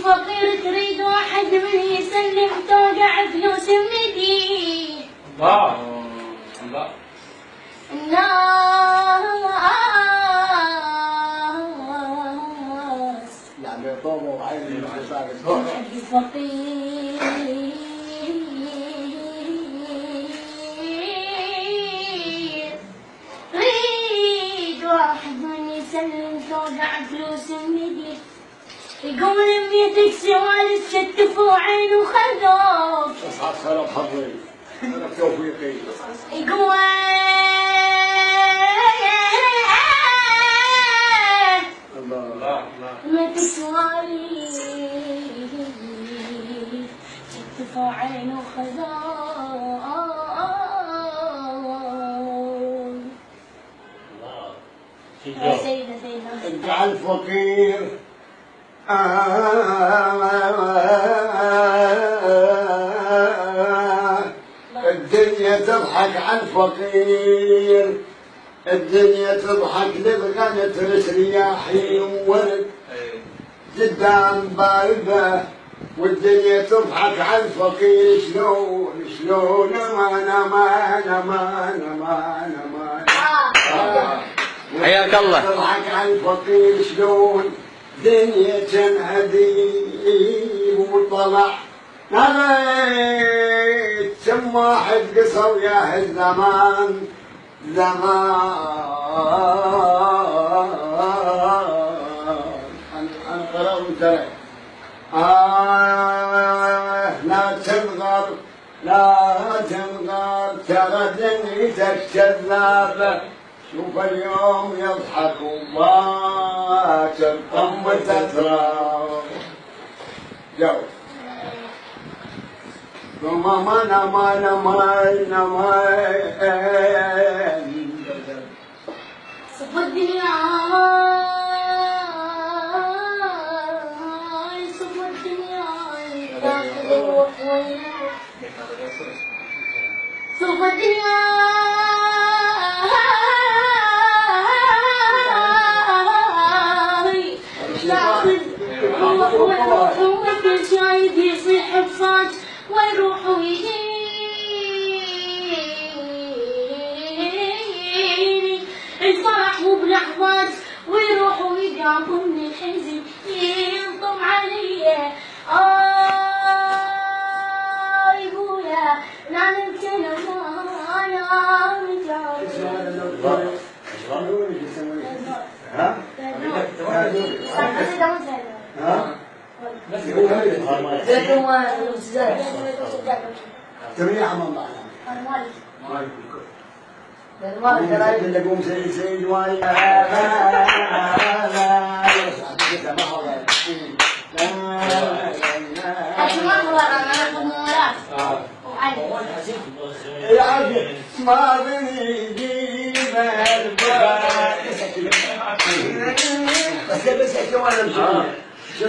فقير تريد واحد من يسلم توقع فلوس بيدي. الله الله الناس يعني طوبه وعيني حق فقير ريد واحد من يسلم توقع فلوس بيدي. يقول بيتك سوالف شتفوا عين وخذوك. اصحاب خلف حظي خلف توفيقي. يقول الله بيتك سوالف شتفوا عين وخذوك. يا سيدنا اجعل فقير الدنيا تضحك على الفقير، الدنيا تضحك لبغنة رياحي وورد قدام باردة، والدنيا تضحك على الفقير. شلون امان امان امان امان امان حياك الله. تضحك على الفقير شلون دنيا تنهدي وطلع نغيت كم واحد قصر يا الزمان زمان. أنا قرأت ترى لا تنغر لا تنغر ترى دنيتك كذابة. شوف اليوم يضحك وباكر طمت تراب جو ثم من امان امان امان. صف الدنيا صف الدنيا تاخذ الروح صف الدنيا والروح وكل شايب يصيح بصوت والروح ويجيني الفرح مو بلحظات ويروح ويقام من الحزن ينطم علي. يقولا لا نمكن انا تريح من بعدها اللي قوم سيد واي ما بنيجي بس شو